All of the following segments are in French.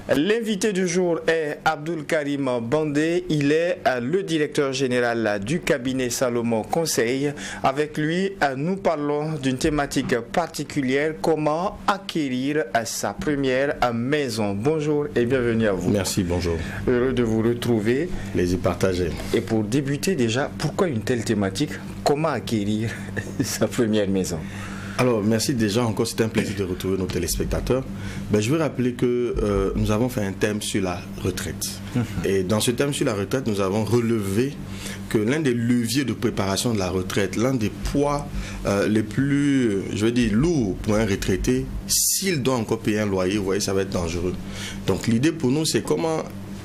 L'invité du jour est Abdul Karim Bandé. Il est le directeur général du cabinet Salomon Conseil. Avec lui, nous parlons d'une thématique particulière, comment acquérir sa première maison. Bonjour et bienvenue à vous. Merci, bonjour. Heureux de vous retrouver. Plaisir partagé. Et pour débuter déjà, pourquoi une telle thématique? Comment acquérir sa première maison? Alors, merci déjà, encore c'est un plaisir de retrouver nos téléspectateurs. Je veux rappeler que nous avons fait un thème sur la retraite. Et dans ce thème sur la retraite, nous avons relevé que l'un des leviers de préparation de la retraite, l'un des poids les plus, lourds pour un retraité, s'il doit encore payer un loyer, vous voyez, ça va être dangereux. Donc l'idée pour nous, c'est comment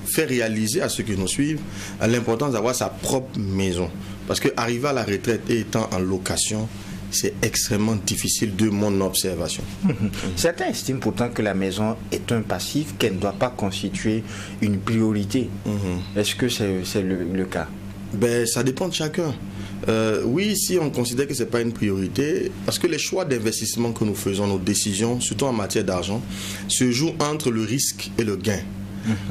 faire réaliser à ceux qui nous suivent l'importance d'avoir sa propre maison. Parce qu'arriver à la retraite et étant en location, c'est extrêmement difficile de mon observation. Certains estiment pourtant que la maison est un passif, qu'elle ne doit pas constituer une priorité. Est-ce que c'est le cas? Ça dépend de chacun. Oui, si on considère que ce n'est pas une priorité, parce que les choix d'investissement que nous faisons, nos décisions, surtout en matière d'argent, se jouent entre le risque et le gain.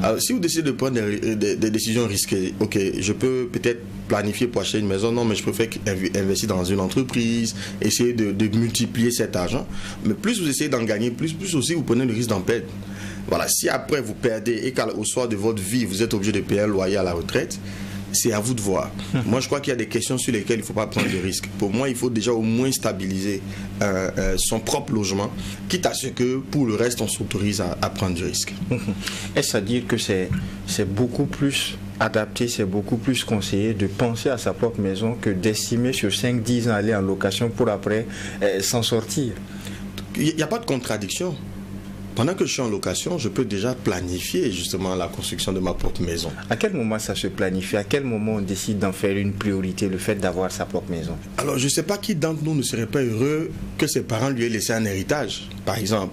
Alors, si vous décidez de prendre des décisions risquées, ok, je peux peut-être planifier pour acheter une maison, non, mais je préfère investir dans une entreprise, essayer de multiplier cet argent. Mais plus vous essayez d'en gagner, plus aussi vous prenez le risque d'en perdre. Voilà, si après vous perdez et qu'au soir de votre vie, vous êtes obligé de payer un loyer à la retraite, c'est à vous de voir. Moi, je crois qu'il y a des questions sur lesquelles il ne faut pas prendre de risques. Pour moi, il faut déjà au moins stabiliser son propre logement, quitte à ce que pour le reste, on s'autorise à prendre du risque. Est-ce à dire que c'est beaucoup plus adapté, c'est beaucoup plus conseillé de penser à sa propre maison que d'estimer sur 5-10 ans aller en location pour après s'en sortir? Il n'y a pas de contradiction. Pendant que je suis en location, je peux déjà planifier justement la construction de ma propre maison. À quel moment ça se planifie? À quel moment on décide d'en faire une priorité, le fait d'avoir sa propre maison? Alors, je ne sais pas qui d'entre nous ne serait pas heureux que ses parents lui aient laissé un héritage, par exemple.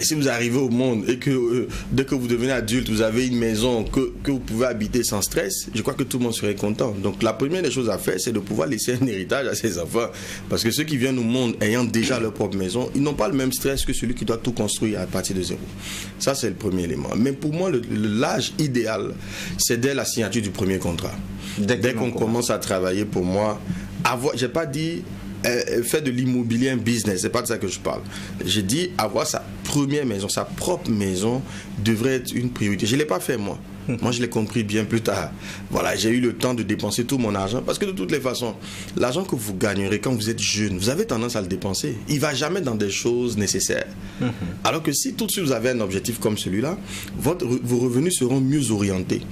Si vous arrivez au monde et que dès que vous devenez adulte, vous avez une maison que vous pouvez habiter sans stress, je crois que tout le monde serait content. Donc, la première des choses à faire, c'est de pouvoir laisser un héritage à ses enfants. Parce que ceux qui viennent au monde ayant déjà leur propre maison, ils n'ont pas le même stress que celui qui doit tout construire à partir de zéro. Ça, c'est le premier élément. Mais pour moi, l'âge idéal, c'est dès la signature du premier contrat. Dès qu'on commence à travailler, pour moi, j'ai pas dit faire de l'immobilier un business, c'est pas de ça que je parle. J'ai dit avoir sa première maison, sa propre maison devrait être une priorité. Je ne l'ai pas fait moi. Moi, je l'ai compris bien plus tard. Voilà, j'ai eu le temps de dépenser tout mon argent parce que de toutes les façons, l'argent que vous gagnerez quand vous êtes jeune, vous avez tendance à le dépenser. Il ne va jamais dans des choses nécessaires. Alors que si tout de suite vous avez un objectif comme celui-là, vos revenus seront mieux orientés.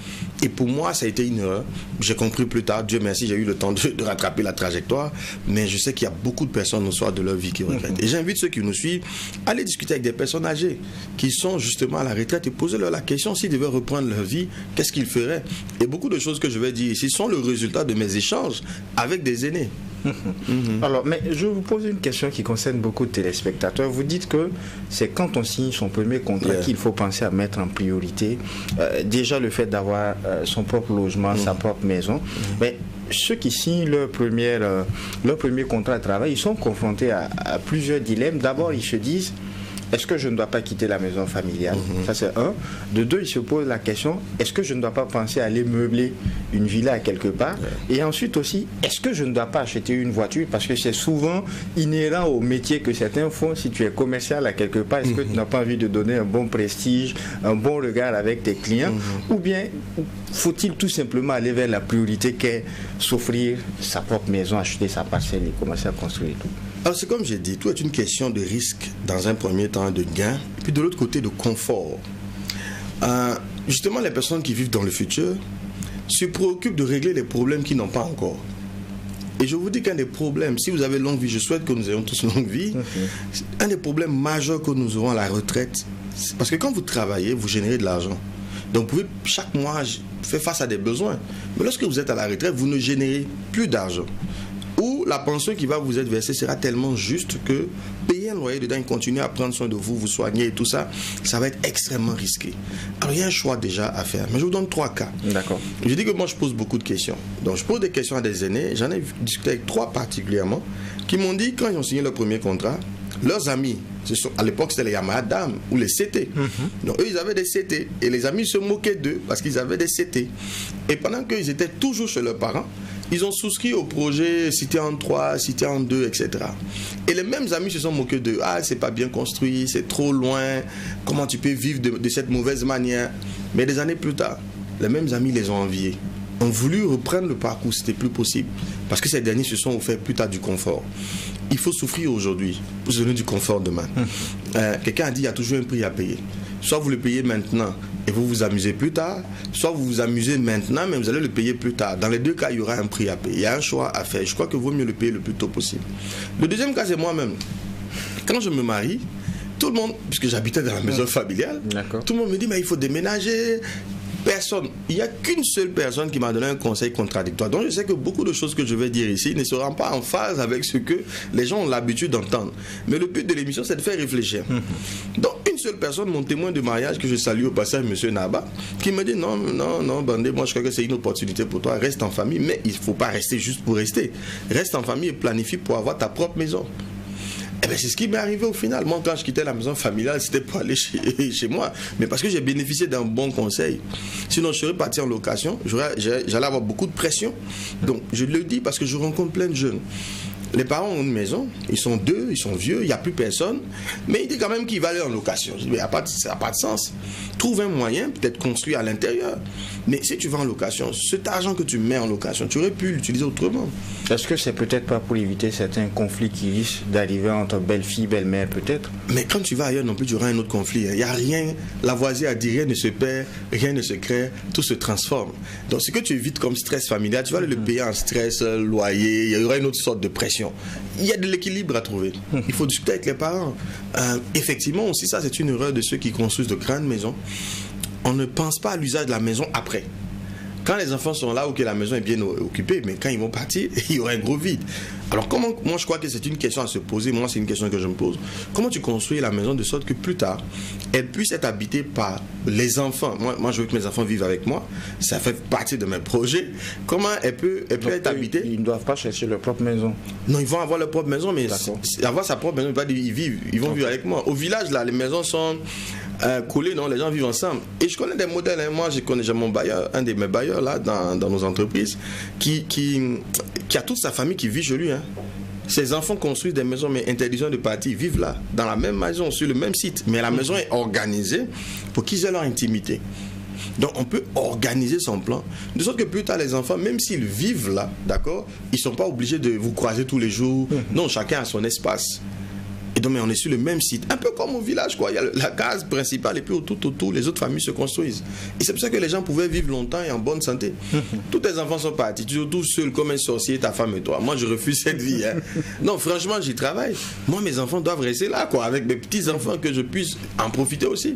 Et pour moi, ça a été une erreur. J'ai compris plus tard, Dieu merci, j'ai eu le temps de rattraper la trajectoire. Mais je sais qu'il y a beaucoup de personnes au soir de leur vie qui regrettent. Et j'invite ceux qui nous suivent à aller discuter avec des personnes âgées qui sont justement à la retraite et poser leur la question s'ils devaient reprendre leur vie. Qu'est-ce qu'ils feraient? Et beaucoup de choses que je vais dire ici sont le résultat de mes échanges avec des aînés. Alors, mais je vous pose une question qui concerne beaucoup de téléspectateurs. Vous dites que c'est quand on signe son premier contrat qu'il faut penser à mettre en priorité déjà le fait d'avoir son propre logement, sa propre maison. Mais ceux qui signent leur premier contrat de travail, ils sont confrontés à plusieurs dilemmes. D'abord, ils se disent: est-ce que je ne dois pas quitter la maison familiale? Ça, c'est un. De deux, il se pose la question: est-ce que je ne dois pas penser à aller meubler une villa à quelque part? Et ensuite aussi, est-ce que je ne dois pas acheter une voiture? Parce que c'est souvent inhérent au métier que certains font. Si tu es commercial à quelque part, est-ce que tu n'as pas envie de donner un bon prestige, un bon regard avec tes clients? Ou bien faut-il tout simplement aller vers la priorité qu'est s'offrir sa propre maison, acheter sa parcelle et commencer à construire tout? Alors, c'est comme j'ai dit, tout est une question de risque dans un premier temps, de gain, et puis de l'autre côté de confort. Justement, les personnes qui vivent dans le futur se préoccupent de régler les problèmes qu'ils n'ont pas encore. Et je vous dis qu'un des problèmes, si vous avez longue vie, je souhaite que nous ayons tous longue vie, un des problèmes majeurs que nous aurons à la retraite, c'est parce que quand vous travaillez, vous générez de l'argent. Donc, vous pouvez chaque mois faire face à des besoins. Mais lorsque vous êtes à la retraite, vous ne générez plus d'argent. Ou la pension qui va vous être versée sera tellement juste que payer un loyer dedans et continuer à prendre soin de vous, vous soigner et tout ça, ça va être extrêmement risqué. Alors, il y a un choix déjà à faire. Mais je vous donne 3 cas. D'accord. Je dis que moi, je pose beaucoup de questions. Donc, je pose des questions à des aînés. J'en ai discuté avec 3 particulièrement qui m'ont dit, quand ils ont signé leur premier contrat, leurs amis À l'époque, c'était les Yamaha Dam ou les CT. Donc eux, ils avaient des CT. Et les amis se moquaient d'eux parce qu'ils avaient des CT. Et pendant qu'ils étaient toujours chez leurs parents, ils ont souscrit au projet Cité en 3, Cité en 2, etc. Et les mêmes amis se sont moqués d'eux. Ah, c'est pas bien construit, c'est trop loin. Comment tu peux vivre de cette mauvaise manière? Mais des années plus tard, les mêmes amis les ont enviés. Ont voulu reprendre le parcours, c'était plus possible. Parce que ces derniers se sont offerts plus tard du confort. Il faut souffrir aujourd'hui pour se donner du confort demain. Quelqu'un a dit qu'il y a toujours un prix à payer. Soit vous le payez maintenant et vous vous amusez plus tard, soit vous vous amusez maintenant mais vous allez le payer plus tard. Dans les deux cas, il y aura un prix à payer. Il y a un choix à faire. Je crois qu'il vaut mieux le payer le plus tôt possible. Le deuxième cas, c'est moi-même. Quand je me marie, tout le monde, puisque j'habitais dans la maison familiale, tout le monde me dit mais il faut déménager. Personne. Il n'y a qu'une seule personne qui m'a donné un conseil contradictoire. Donc je sais que beaucoup de choses que je vais dire ici ne seront pas en phase avec ce que les gens ont l'habitude d'entendre. Mais le but de l'émission, c'est de faire réfléchir. Donc une seule personne, mon témoin de mariage, que je salue au passage, M. Naba, qui me dit non, Bandé, moi je crois que c'est une opportunité pour toi, reste en famille, mais il ne faut pas rester juste pour rester. Reste en famille et planifie pour avoir ta propre maison. Eh bien, c'est ce qui m'est arrivé au final. Moi, quand je quittais la maison familiale, c'était pour aller chez moi. Mais parce que j'ai bénéficié d'un bon conseil. Sinon, je serais parti en location. J'allais avoir beaucoup de pression. Donc, je le dis parce que je rencontre plein de jeunes. Les parents ont une maison, ils sont deux, ils sont vieux, il n'y a plus personne. Mais il dit quand même qu'il va aller en location. Je dis, mais ça n'a pas de sens. Trouve un moyen, peut-être construit à l'intérieur. Mais si tu vas en location, cet argent que tu mets en location, tu aurais pu l'utiliser autrement. Est-ce que c'est peut-être pas pour éviter certains conflits qui risquent d'arriver entre belle-fille, belle-mère peut-être? Mais quand tu vas ailleurs non plus, tu auras un autre conflit. Il n'y a rien, Lavoisier a dit, rien ne se perd, rien ne se crée, tout se transforme. Donc ce que tu évites comme stress familial, tu vas le payer en stress, loyer, il y aura une autre sorte de pression. Il y a de l'équilibre à trouver. Il faut discuter avec les parents. Effectivement aussi, ça c'est une erreur de ceux qui construisent de grandes maisons. On ne pense pas à l'usage de la maison après. Quand les enfants sont là, ok, la maison est bien occupée, mais quand ils vont partir, il y aura un gros vide. Alors comment, moi je crois que c'est une question à se poser, moi c'est une question que je me pose. Comment tu construis la maison de sorte que plus tard, elle puisse être habitée par les enfants? Moi je veux que mes enfants vivent avec moi, ça fait partie de mes projets. Comment elle peut être habitée? Ils ne doivent pas chercher leur propre maison. Non, ils vont avoir leur propre maison, mais avoir sa propre maison, pas dire ils vont vivre avec moi. Au village, là, les maisons sont collées, non, les gens vivent ensemble. Et je connais des modèles, hein. Moi j'ai mon bailleur, un de mes bailleurs là, dans nos entreprises, qui a toute sa famille qui vit chez lui, hein. Ses enfants construisent des maisons, mais intelligents de partir, ils vivent là, dans la même maison, sur le même site. Mais la maison est organisée pour qu'ils aient leur intimité. Donc on peut organiser son plan, de sorte que plus tard les enfants, même s'ils vivent là, d'accord, ils ne sont pas obligés de vous croiser tous les jours. Non, chacun a son espace. Et donc, mais on est sur le même site, un peu comme au village, quoi. Il y a la case principale et puis tout autour, les autres familles se construisent. Et c'est pour ça que les gens pouvaient vivre longtemps et en bonne santé. Tous tes enfants sont partis, tu es tout seul comme un sorcier, ta femme et toi. Moi, je refuse cette vie, hein. Non, franchement, j'y travaille. Moi, mes enfants doivent rester là, quoi, avec mes petits-enfants, que je puisse en profiter aussi.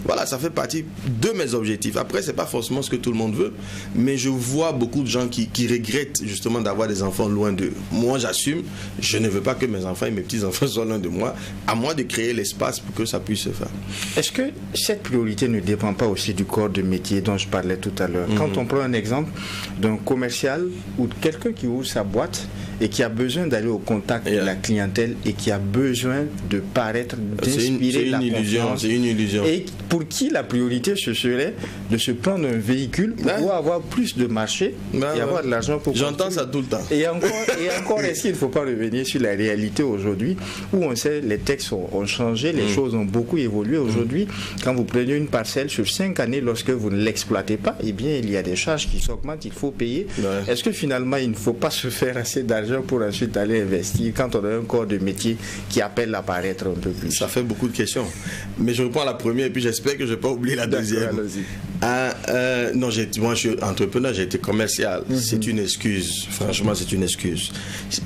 Voilà, ça fait partie de mes objectifs. Après, c'est pas forcément ce que tout le monde veut, mais je vois beaucoup de gens qui regrettent justement d'avoir des enfants loin d'eux. Moi, j'assume, je ne veux pas que mes enfants et mes petits-enfants soient loin de moi. À moi de créer l'espace pour que ça puisse se faire. Est-ce que cette priorité ne dépend pas aussi du corps de métier dont je parlais tout à l'heure? Quand on prend un exemple d'un commercial ou de quelqu'un qui ouvre sa boîte et qui a besoin d'aller au contact de la clientèle et qui a besoin de paraître, d'inspirer la confiance. C'est une illusion. Et pour qui la priorité ce serait de se prendre un véhicule pour pouvoir avoir plus de marché et avoir de l'argent pour J'entends ça tout le temps. Et encore est-ce qu'il ne faut pas revenir sur la réalité aujourd'hui où on sait les textes ont changé, les choses ont beaucoup évolué aujourd'hui. Quand vous prenez une parcelle sur 5 années, lorsque vous ne l'exploitez pas, eh bien il y a des charges qui s'augmentent, il faut payer. Est-ce que finalement il ne faut pas se faire assez d'argent pour ensuite aller investir quand on a un corps de métier qui appelle à paraître un peu plus? Ça fait beaucoup de questions. Mais je reprends la première et puis j'espère que je ne vais pas oublier la deuxième. Non, moi je suis entrepreneur, j'ai été commercial. C'est une excuse. Franchement, c'est une excuse.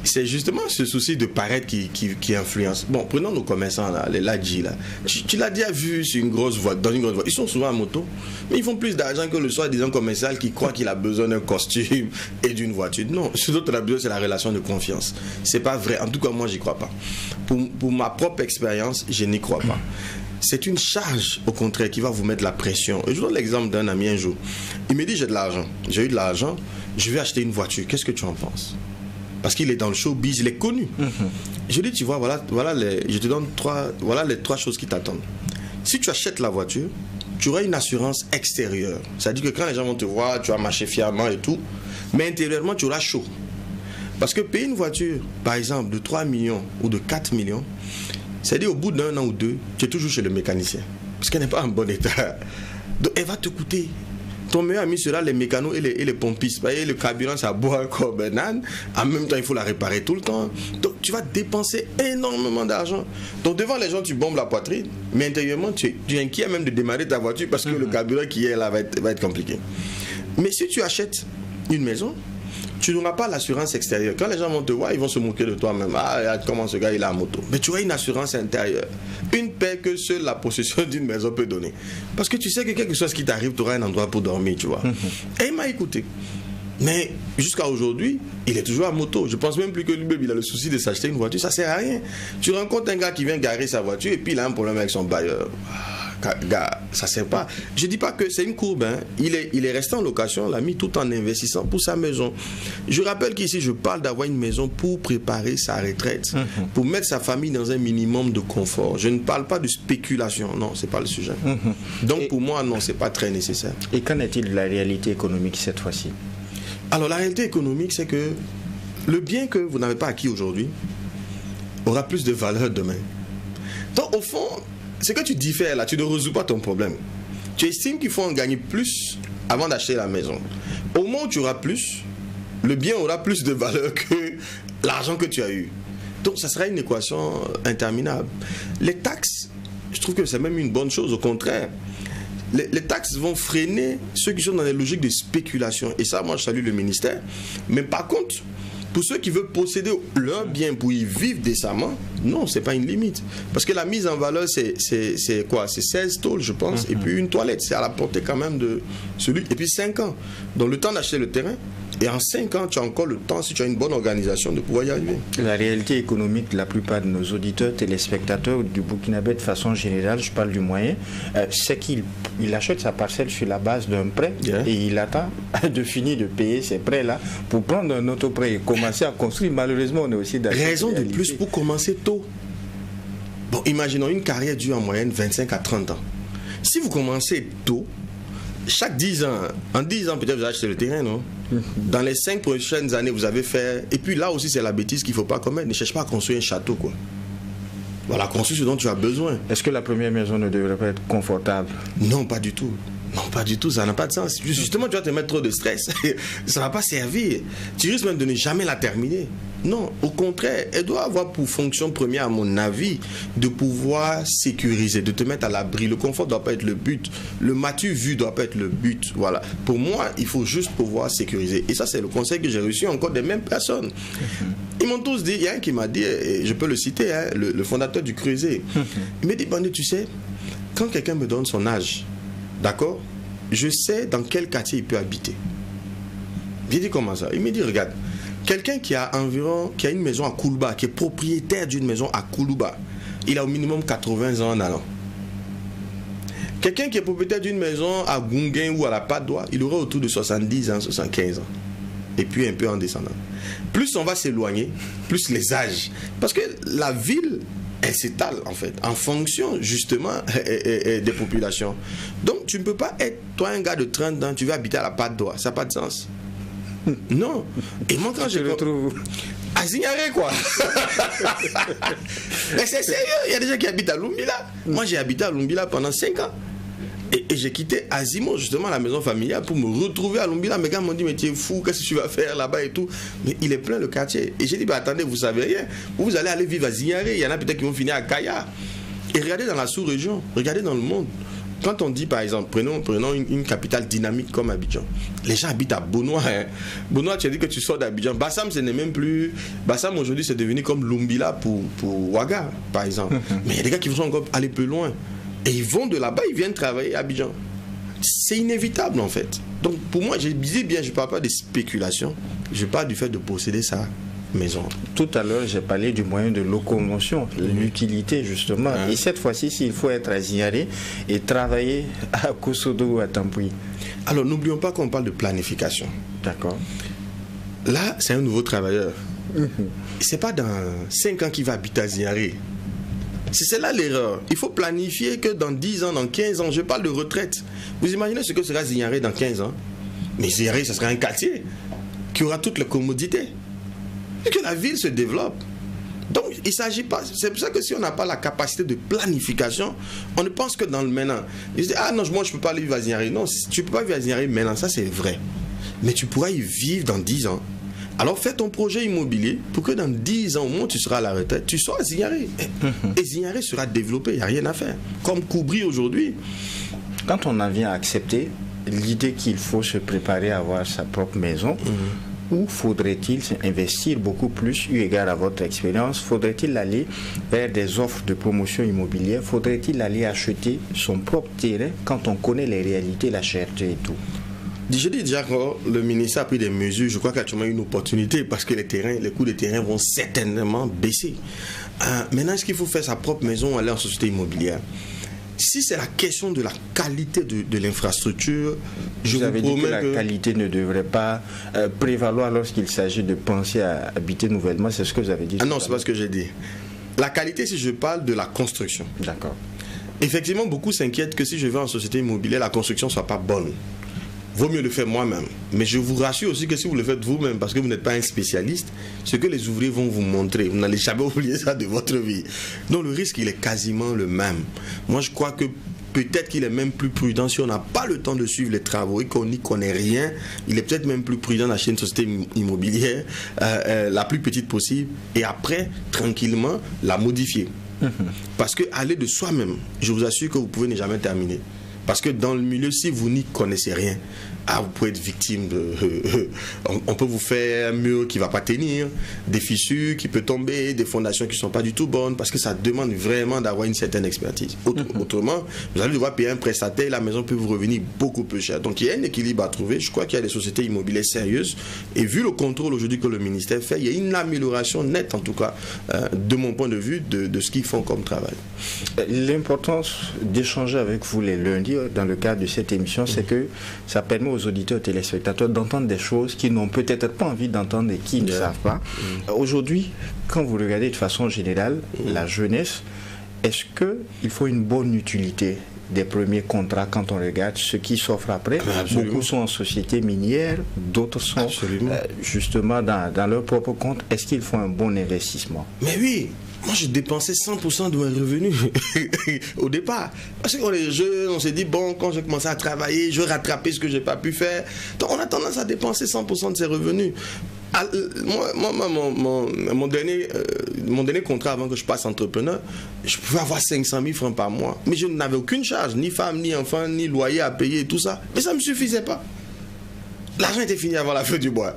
C'est justement ce souci de paraître qui influence. Bon, prenons nos commerçants là, les Ladji là. Tu l'as déjà vu sur une grosse voie, dans une grosse voie. Ils sont souvent à moto, mais ils font plus d'argent que le soi-disant commercial qui croit qu'il a besoin d'un costume et d'une voiture. Non, ce dont on a besoin, c'est la relation de confiance. C'est pas vrai. En tout cas, moi, j'y crois pas. Pour ma propre expérience, je n'y crois pas. C'est une charge, au contraire, qui va vous mettre la pression. Et je donne l'exemple d'un ami un jour. Il me dit, j'ai de l'argent. J'ai eu de l'argent, je vais acheter une voiture. Qu'est-ce que tu en penses? parce qu'il est dans le showbiz, il est connu. Je dis, tu vois, je te donne les 3 choses qui t'attendent. Si tu achètes la voiture, tu auras une assurance extérieure. C'est-à-dire que quand les gens vont te voir, tu vas marcher fièrement et tout, mais intérieurement, tu auras chaud. Parce que payer une voiture, par exemple, de 3 millions ou de 4 millions, c'est-à-dire au bout d'1 an ou 2, tu es toujours chez le mécanicien. Parce qu'elle n'est pas en bon état. Donc elle va te coûter. Ton meilleur ami sera les mécanos et les pompistes. Le carburant, ça boit comme un âne. En même temps, il faut la réparer tout le temps. Donc tu vas dépenser énormément d'argent. Donc devant les gens, tu bombes la poitrine. Mais intérieurement, tu es inquiet même de démarrer ta voiture parce que le carburant qui est là va être compliqué. Mais si tu achètes une maison, tu n'auras pas l'assurance extérieure. Quand les gens vont te voir, ils vont se moquer de toi-même. Ah, comment ce gars, il a la moto. Mais tu auras une assurance intérieure. Une paix que seule la possession d'une maison peut donner. Parce que tu sais que quelque chose qui t'arrive, tu auras un endroit pour dormir, tu vois. Et il m'a écouté. Mais jusqu'à aujourd'hui, il est toujours à moto. Je pense même plus que lui-même, il a le souci de s'acheter une voiture. Ça sert à rien. Tu rencontres un gars qui vient garer sa voiture et puis il a un problème avec son bailleur. Gars, ça sert pas. Je dis pas que c'est une courbe. Hein. Il est resté en location, l'a mis tout en investissant pour sa maison. Je rappelle qu'ici, je parle d'avoir une maison pour préparer sa retraite, pour mettre sa famille dans un minimum de confort. Je ne parle pas de spéculation. Non, c'est pas le sujet. Donc pour moi, non, c'est pas très nécessaire. Et qu'en est-il de la réalité économique cette fois-ci? Alors la réalité économique, c'est que le bien que vous n'avez pas acquis aujourd'hui aura plus de valeur demain. Donc au fond, ce que tu diffères là, tu ne résous pas ton problème. Tu estimes qu'il faut en gagner plus avant d'acheter la maison. Au moment où tu auras plus, le bien aura plus de valeur que l'argent que tu as eu. Donc ça sera une équation interminable. Les taxes, je trouve que c'est même une bonne chose, au contraire. Les taxes vont freiner ceux qui sont dans des logiques de spéculation. Et ça, moi, je salue le ministère. Mais par contre, pour ceux qui veulent posséder leur bien pour y vivre décemment, non, c'est pas une limite. Parce que la mise en valeur, c'est quoi? C'est 16 tôles, je pense, et puis une toilette. C'est à la portée quand même de celui. Et puis 5 ans. Donc le temps d'acheter le terrain. Et en 5 ans, tu as encore le temps, si tu as une bonne organisation, de pouvoir y arriver. La réalité économique de la plupart de nos auditeurs, téléspectateurs du Burkinabé de façon générale, je parle du moyen, c'est qu'il achète sa parcelle sur la base d'un prêt et il attend de finir de payer ces prêts-là pour prendre un autre prêt et commencer à construire. Malheureusement, on est aussi dans raison de plus pour commencer tôt. Bon, imaginons une carrière dure en moyenne 25 à 30 ans. Si vous commencez tôt, chaque 10 ans, en 10 ans peut-être vous achetez le terrain, non? Dans les 5 prochaines années, vous avez fait... Et puis là aussi, c'est la bêtise qu'il ne faut pas commettre. Ne cherche pas à construire un château, quoi. Voilà, construire ce dont tu as besoin. Est-ce que la première maison ne devrait pas être confortable? Non, pas du tout. Non, pas du tout, ça n'a pas de sens. Justement, tu vas te mettre trop de stress. Ça ne va pas servir. Tu risques même de ne jamais la terminer. Non, au contraire, elle doit avoir pour fonction première, à mon avis, de pouvoir sécuriser, de te mettre à l'abri. Le confort ne doit pas être le but. Le m'as-tu vu ne doit pas être le but. Voilà. Pour moi, il faut juste pouvoir sécuriser. Et ça, c'est le conseil que j'ai reçu encore des mêmes personnes. Ils m'ont tous dit, il y a un qui m'a dit, et je peux le citer, hein, le fondateur du Creuset. Il m'a dit, Bandit, tu sais, quand quelqu'un me donne son âge, d'accord, je sais dans quel quartier il peut habiter. J'ai dit comment ça? Il me dit, regarde, quelqu'un qui a une maison à Koulouba, qui est propriétaire d'une maison à Koulouba, il a au minimum 80 ans en allant. Quelqu'un qui est propriétaire d'une maison à Gungen ou à la Padoua, il aurait autour de 70 ans, 75 ans. Et puis un peu en descendant. Plus on va s'éloigner, plus les âges. Parce que la ville, elle s'étale en fait, en fonction justement des populations. Donc tu ne peux pas être, toi un gars de 30 ans, tu veux habiter à la Padoua, ça n'a pas de sens. Non. Et moi quand je le trouve à Zignaré quoi. Mais c'est sérieux, il y a des gens qui habitent à Lumbila. Moi j'ai habité à Lumbila pendant 5 ans. Et j'ai quitté Azimo, justement, la maison familiale, pour me retrouver à Lumbila. Mes gars m'ont dit, mais tu es fou, qu'est-ce que tu vas faire là-bas et tout. Mais il est plein le quartier. Et j'ai dit, bah, attendez, vous savez rien. Vous allez aller vivre à Zignaré. Il y en a peut-être qui vont finir à Kaya. Et regardez dans la sous-région, regardez dans le monde. Quand on dit, par exemple, prenons une capitale dynamique comme Abidjan. Les gens habitent à Bonoa. Hein. Bonoa, tu as dit que tu sors d'Abidjan. Bassam, ce n'est même plus... Bassam, aujourd'hui, c'est devenu comme Lumbila pour Ouaga, par exemple. Mais il y a des gars qui vont encore aller plus loin. Et ils vont de là-bas, ils viennent travailler à Abidjan. C'est inévitable en fait. Donc pour moi, je disais bien, je ne parle pas de spéculation, je parle du fait de posséder sa maison. Tout à l'heure, j'ai parlé du moyen de locomotion, l'utilité justement. Et cette fois-ci, il faut être à Zignaré et travailler à Kosodo ou à Tampoui. Alors n'oublions pas qu'on parle de planification. D'accord. Là, c'est un nouveau travailleur. C'est pas dans 5 ans qu'il va habiter à Zingaré. C'est là l'erreur. Il faut planifier que dans 10 ans, dans 15 ans, je parle de retraite. Vous imaginez ce que sera Zingaré dans 15 ans? Mais Zingaré, ce sera un quartier qui aura toutes les commodités. Et que la ville se développe. Donc, il ne s'agit pas. C'est pour ça que si on n'a pas la capacité de planification, on ne pense que dans le maintenant. Ils disent, ah non, moi je ne peux pas aller vivre à Zingaré. Non, tu ne peux pas vivre à Zingaré maintenant, ça c'est vrai. Mais tu pourras y vivre dans 10 ans. Alors fais ton projet immobilier pour que dans 10 ans, au moins tu seras à la retraite, tu sois à Zingaré. Et Zingaré sera développé, il n'y a rien à faire. Comme Koubri aujourd'hui. Quand on en vient à accepter l'idée qu'il faut se préparer à avoir sa propre maison, où faudrait-il investir beaucoup plus, eu égard à votre expérience? Faudrait-il aller vers des offres de promotion immobilière? Faudrait-il aller acheter son propre terrain quand on connaît les réalités, la cherté et tout? Je dis déjà que le ministère a pris des mesures. Je crois qu'actuellement il y a une opportunité parce que les coûts des terrains vont certainement baisser. Maintenant, est-ce qu'il faut faire sa propre maison ou aller en société immobilière? Si c'est la question de la qualité de l'infrastructure, je vous promets que la qualité ne devrait pas prévaloir lorsqu'il s'agit de penser à habiter nouvellement. C'est ce que vous avez dit. Ah non, c'est pas ce que j'ai dit. La qualité, si je parle de la construction. D'accord. Effectivement, beaucoup s'inquiètent que si je vais en société immobilière, la construction ne soit pas bonne. Vaut mieux le faire moi-même. Mais je vous rassure aussi que si vous le faites vous-même, parce que vous n'êtes pas un spécialiste, ce que les ouvriers vont vous montrer, vous n'allez jamais oublier ça de votre vie. Donc le risque, il est quasiment le même. Moi, je crois que peut-être qu'il est même plus prudent si on n'a pas le temps de suivre les travaux et qu'on n'y connaît rien. Il est peut-être même plus prudent d'acheter une société immobilière, la plus petite possible, et après, tranquillement, la modifier. Parce que aller de soi-même, je vous assure que vous pouvez ne jamais terminer. Parce que dans le milieu, si vous n'y connaissez rien, vous pouvez être victime de... on peut vous faire un mur qui ne va pas tenir, des fissures qui peuvent tomber, des fondations qui ne sont pas du tout bonnes, parce que ça demande vraiment d'avoir une certaine expertise. Autrement, vous allez devoir payer un prestataire et la maison peut vous revenir beaucoup plus cher. Donc il y a un équilibre à trouver. Je crois qu'il y a des sociétés immobilières sérieuses. Et vu le contrôle aujourd'hui que le ministère fait, il y a une amélioration nette, en tout cas, de mon point de vue, de ce qu'ils font comme travail. L'importance d'échanger avec vous les lundis dans le cadre de cette émission, c'est que ça permet aux auditeurs et téléspectateurs d'entendre des choses qu'ils n'ont peut-être pas envie d'entendre et qu'ils ne savent pas. Aujourd'hui, quand vous regardez de façon générale la jeunesse, est-ce qu'il faut une bonne utilité des premiers contrats quand on regarde ce qui s'offre après? Absolument. Beaucoup sont en société minière, d'autres sont justement dans leur propre compte. Est-ce qu'ils font un bon investissement? Mais oui. Moi, j'ai dépensé 100% de mes revenus au départ. Parce qu'on est jeunes, on s'est dit, bon, quand j'ai commencé à travailler, je vais rattraper ce que je n'ai pas pu faire. Donc, on a tendance à dépenser 100% de ses revenus. Mon dernier contrat avant que je passe entrepreneur, je pouvais avoir 500 000 francs par mois. Mais je n'avais aucune charge, ni femme, ni enfant, ni loyer à payer, tout ça. Mais ça ne me suffisait pas. L'argent était fini avant la fin du mois.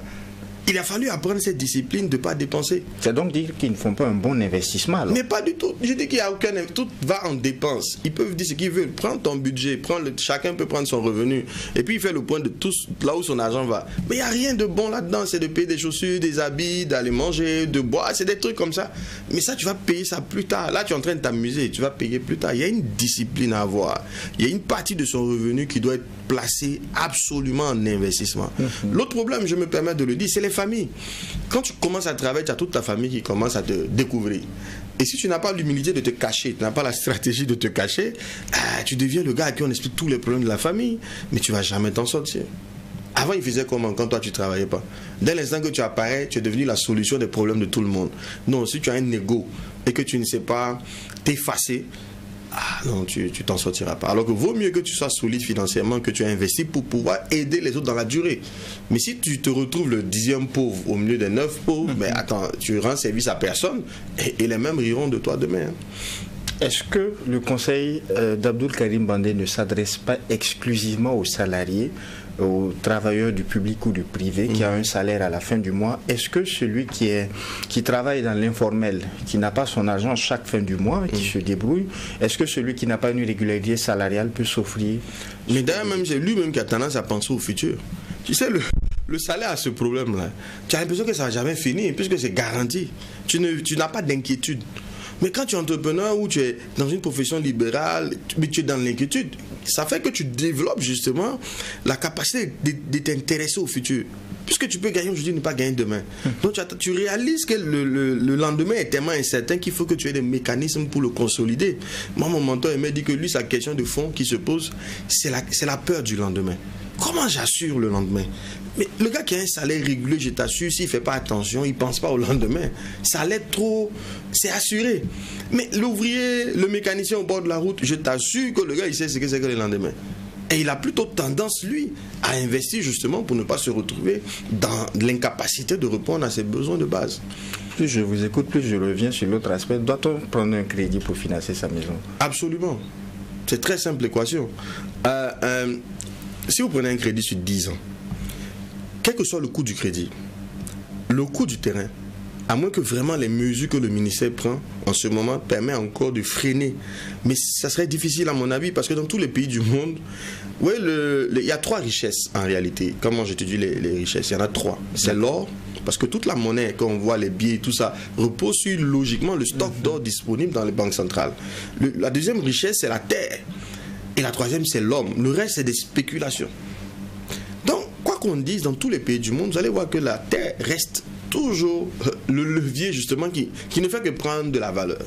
Il a fallu apprendre cette discipline de ne pas dépenser. C'est donc dire qu'ils ne font pas un bon investissement alors. Mais pas du tout. Je dis qu'il n'y a aucun... Tout va en dépenses. Ils peuvent dire ce qu'ils veulent. Prends ton budget. Chacun peut prendre son revenu. Et puis il fait le point de tout là où son argent va. Mais il n'y a rien de bon là-dedans. C'est de payer des chaussures, des habits, d'aller manger, de boire. C'est des trucs comme ça. Mais ça, tu vas payer ça plus tard. Là, tu es en train de t'amuser. Tu vas payer plus tard. Il y a une discipline à avoir. Il y a une partie de son revenu qui doit être placée absolument en investissement. L'autre problème, je me permets de le dire, c'est les familles. Quand tu commences à travailler, tu as toute ta famille qui commence à te découvrir. Et si tu n'as pas l'humilité de te cacher, tu n'as pas la stratégie de te cacher, tu deviens le gars à qui on explique tous les problèmes de la famille, mais tu ne vas jamais t'en sortir. Avant, il faisait comment quand toi tu ne travaillais pas? Dès l'instant que tu apparais, tu es devenu la solution des problèmes de tout le monde. Non, si tu as un ego et que tu ne sais pas t'effacer, non, tu t'en sortiras pas. Alors que vaut mieux que tu sois solide financièrement, que tu aies investi pour pouvoir aider les autres dans la durée. Mais si tu te retrouves le 10e pauvre au milieu des 9 pauvres, mais attends, tu rends service à personne et les mêmes riront de toi demain. Est-ce que le conseil d'Abdoul Karim Bandeh ne s'adresse pas exclusivement aux salariés, aux travailleurs du public ou du privé qui a un salaire à la fin du mois? Est-ce que celui qui travaille dans l'informel, qui n'a pas son argent chaque fin du mois, qui se débrouille, est-ce que celui qui n'a pas une régularité salariale peut s'offrir? Mais d'ailleurs, même j'ai lui-même qui a tendance à penser au futur. Tu sais, le salaire a ce problème-là. Tu as l'impression que ça ne va jamais finir, puisque c'est garanti. Tu n'as pas d'inquiétude. Mais quand tu es entrepreneur ou tu es dans une profession libérale, mais tu es dans l'inquiétude, ça fait que tu développes justement la capacité de t'intéresser au futur. Puisque tu peux gagner aujourd'hui, ne pas gagner demain. Donc tu réalises que le lendemain est tellement incertain qu'il faut que tu aies des mécanismes pour le consolider. Moi, mon mentor, il m'a dit que lui, sa question de fond qui se pose, c'est la peur du lendemain. Comment j'assure le lendemain? Mais le gars qui a un salaire régulier, je t'assure, s'il ne fait pas attention, il ne pense pas au lendemain. Ça l'aide trop, c'est assuré. Mais l'ouvrier, le mécanicien au bord de la route, je t'assure que le gars, il sait ce que c'est que le lendemain. Et il a plutôt tendance, lui, à investir justement pour ne pas se retrouver dans l'incapacité de répondre à ses besoins de base. Plus je vous écoute, plus je reviens sur l'autre aspect. Doit-on prendre un crédit pour financer sa maison? Absolument. C'est très simple l'équation. Si vous prenez un crédit sur 10 ans, quel que soit le coût du crédit, le coût du terrain, à moins que vraiment les mesures que le ministère prend en ce moment permettent encore de freiner. Mais ça serait difficile à mon avis parce que dans tous les pays du monde, ouais, il y a 3 richesses en réalité. Comment je te dis les richesses? Il y en a 3. C'est l'or, parce que toute la monnaie, quand on voit les billets, tout ça, repose sur logiquement le stock d'or disponible dans les banques centrales. La deuxième richesse, c'est la terre. Et la troisième, c'est l'homme. Le reste, c'est des spéculations. Donc, quoi qu'on dise, dans tous les pays du monde, vous allez voir que la terre reste toujours le levier justement qui ne fait que prendre de la valeur.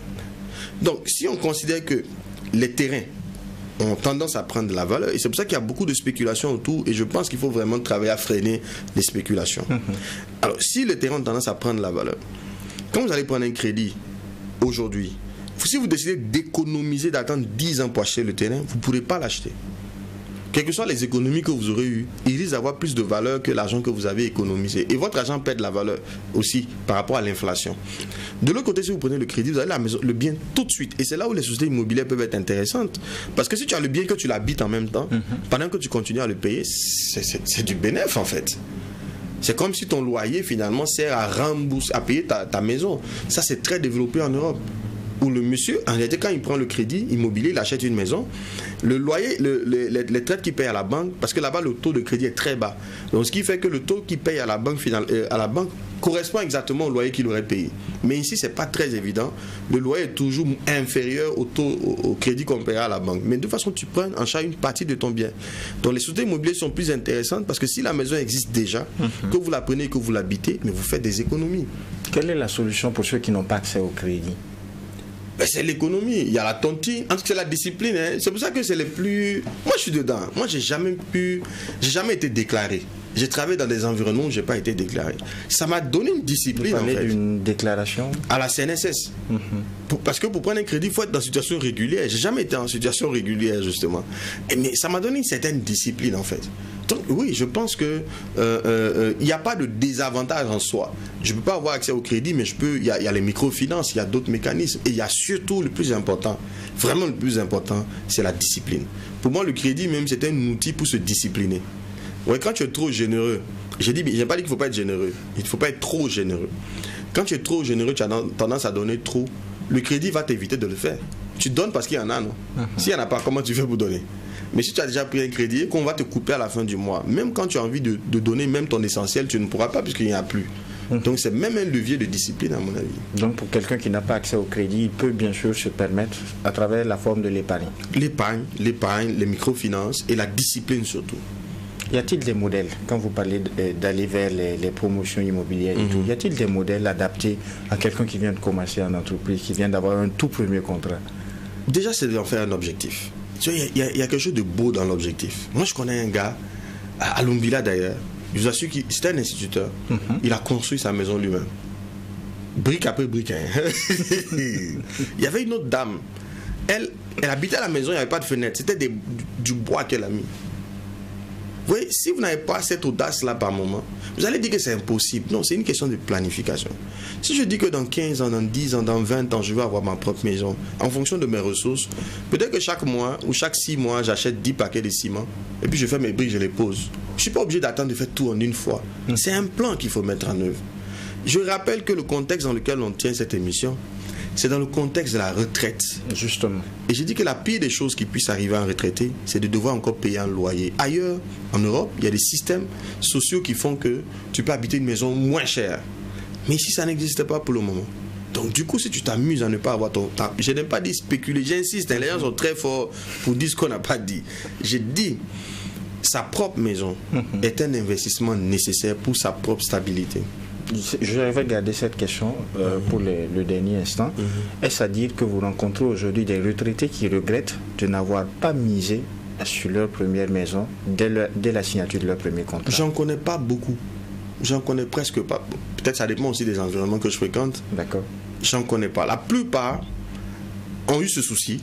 Donc, si on considère que les terrains ont tendance à prendre de la valeur, et c'est pour ça qu'il y a beaucoup de spéculations autour, et je pense qu'il faut vraiment travailler à freiner les spéculations. Alors, si les terrains ont tendance à prendre de la valeur, quand vous allez prendre un crédit aujourd'hui, si vous décidez d'économiser, d'attendre 10 ans pour acheter le terrain, vous ne pourrez pas l'acheter. Quelles que soient les économies que vous aurez eues, il risque d'avoir plus de valeur que l'argent que vous avez économisé. Et votre argent perd de la valeur aussi par rapport à l'inflation. De l'autre côté, si vous prenez le crédit, vous avez la maison, le bien tout de suite. Et c'est là où les sociétés immobilières peuvent être intéressantes. Parce que si tu as le bien que tu l'habites en même temps, pendant que tu continues à le payer, c'est du bénéfice en fait. C'est comme si ton loyer finalement sert à rembourser, à payer ta maison. Ça, c'est très développé en Europe. Où le monsieur, en réalité, quand il prend le crédit immobilier, il achète une maison, le loyer, les traites qu'il paye à la banque, parce que là-bas, le taux de crédit est très bas. Donc, ce qui fait que le taux qu'il paye à la banque, correspond exactement au loyer qu'il aurait payé. Mais ici, ce n'est pas très évident. Le loyer est toujours inférieur au crédit qu'on paye à la banque. Mais de toute façon, tu prends en charge une partie de ton bien. Donc, les sociétés immobilières sont plus intéressantes parce que si la maison existe déjà, que vous la prenez et que vous l'habitez, mais vous faites des économies. Quelle est la solution pour ceux qui n'ont pas accès au crédit? C'est l'économie, il y a la tontine, en tout cas c'est la discipline, hein. C'est pour ça que c'est les plus... Moi je suis dedans, moi j'ai jamais été déclaré. J'ai travaillé dans des environnements où je n'ai pas été déclaré. Ça m'a donné une discipline en fait. Une déclaration à la CNSS. Parce que pour prendre un crédit, il faut être dans une situation régulière. J'ai jamais été en situation régulière justement. Mais ça m'a donné une certaine discipline en fait. Donc oui, je pense que il n'y a pas de désavantage en soi. Je ne peux pas avoir accès au crédit, mais il y a les microfinances, il y a d'autres mécanismes. Et il y a surtout le plus important, vraiment le plus important, c'est la discipline. Pour moi, le crédit même, c'est un outil pour se discipliner. Ouais, quand tu es trop généreux, j'ai pas dit qu'il ne faut pas être généreux, il ne faut pas être trop généreux. Quand tu es trop généreux, tu as tendance à donner trop, le crédit va t'éviter de le faire. Tu donnes parce qu'il y en a, non? S'il n'y en a pas, comment tu fais pour donner? Mais si tu as déjà pris un crédit et qu'on va te couper à la fin du mois, même quand tu as envie de donner même ton essentiel, tu ne pourras pas puisqu'il n'y en a plus. Donc c'est même un levier de discipline à mon avis. Donc pour quelqu'un qui n'a pas accès au crédit, il peut bien sûr se permettre à travers la forme de l'épargne. L'épargne, les microfinances et la discipline surtout. Y a-t-il des modèles, quand vous parlez d'aller vers les promotions immobilières et tout, y a-t-il des modèles adaptés à quelqu'un qui vient de commencer en entreprise, qui vient d'avoir un tout premier contrat? Déjà c'est d'en faire un objectif. Il y a quelque chose de beau dans l'objectif. Moi, je connais un gars, à Lumbila d'ailleurs, je vous assure que c'était un instituteur. Il a construit sa maison lui-même. Brique après brique. Hein. Il y avait une autre dame. Elle habitait à la maison, il n'y avait pas de fenêtre. C'était du bois qu'elle a mis. Vous voyez, si vous n'avez pas cette audace-là par moment, vous allez dire que c'est impossible. Non, c'est une question de planification. Si je dis que dans 15 ans, dans 10 ans, dans 20 ans, je vais avoir ma propre maison, en fonction de mes ressources, peut-être que chaque mois ou chaque 6 mois, j'achète 10 paquets de ciment, et puis je fais mes briques, je les pose. Je ne suis pas obligé d'attendre de faire tout en une fois. C'est un plan qu'il faut mettre en œuvre. Je rappelle que le contexte dans lequel on tient cette émission, c'est dans le contexte de la retraite. Justement. Et j'ai dit que la pire des choses qui puissent arriver à un retraité, c'est de devoir encore payer un loyer. Ailleurs, en Europe, il y a des systèmes sociaux qui font que tu peux habiter une maison moins chère. Mais ici, ça n'existe pas pour le moment. Donc du coup, si tu t'amuses à ne pas avoir ton temps, je n'aime pas dire spéculer, j'insiste, les gens sont très forts pour dire ce qu'on n'a pas dit. J'ai dit, sa propre maison est un investissement nécessaire pour sa propre stabilité. Je vais garder cette question pour le dernier instant. Est-ce à dire que vous rencontrez aujourd'hui des retraités qui regrettent de n'avoir pas misé sur leur première maison dès la signature de leur premier contrat? J'en connais pas beaucoup. J'en connais presque pas. Peut-être ça dépend aussi des environnements que je fréquente. D'accord. J'en connais pas. La plupart ont eu ce souci.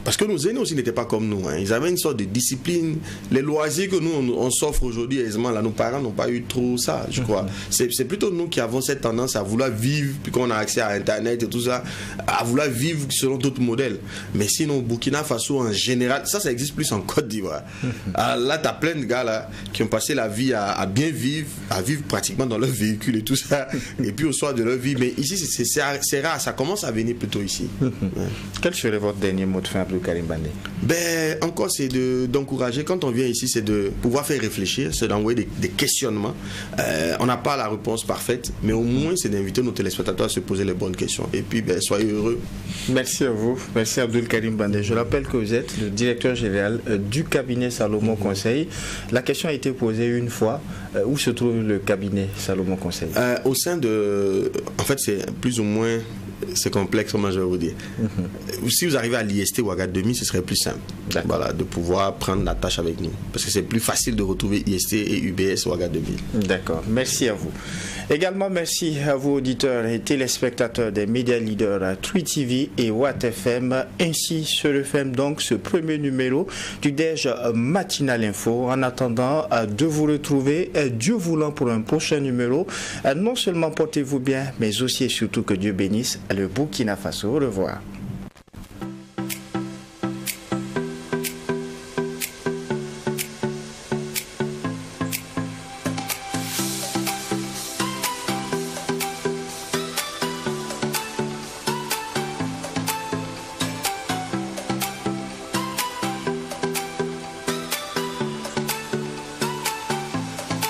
Parce que nos aînés aussi n'étaient pas comme nous. Ils avaient une sorte de discipline. Les loisirs que nous, on s'offre aujourd'hui aisément, là, nos parents n'ont pas eu trop ça, je crois. C'est plutôt nous qui avons cette tendance à vouloir vivre, puis qu'on a accès à Internet et tout ça, à vouloir vivre selon d'autres modèles. Mais sinon, au Burkina Faso, en général, ça existe plus en Côte d'Ivoire. Là, tu as plein de gars là, qui ont passé la vie à bien vivre, à vivre pratiquement dans leur véhicule et tout ça, et puis au soir de leur vie. Mais ici, c'est rare. Ça commence à venir plutôt ici. Quel serait votre dernier mot de fin, Karim Bandé? Encore, c'est d'encourager. Quand on vient ici, c'est de pouvoir faire réfléchir, c'est d'envoyer des questionnements. On n'a pas la réponse parfaite, mais au moins, c'est d'inviter nos téléspectateurs à se poser les bonnes questions. Et puis, soyez heureux. Merci à vous. Merci Abdoul Karim Bandé. Je rappelle que vous êtes le directeur général du cabinet Salomon Conseil. La question a été posée une fois. Où se trouve le cabinet Salomon Conseil? Au sein de... En fait, c'est plus ou moins... C'est complexe, comment je vais vous dire. Si vous arrivez à l'IST Ouagadougou, ce serait plus simple, voilà, de pouvoir prendre la tâche avec nous. Parce que c'est plus facile de retrouver IST et UBS Ouagadougou. D'accord, merci à vous. Également, merci à vous, auditeurs et téléspectateurs des médias leaders True TV et Watt FM. Ainsi se referme donc ce premier numéro du Déj Matinal Info. En attendant de vous retrouver, Dieu voulant, pour un prochain numéro, non seulement portez-vous bien, mais aussi et surtout que Dieu bénisse le Burkina Faso. Au revoir.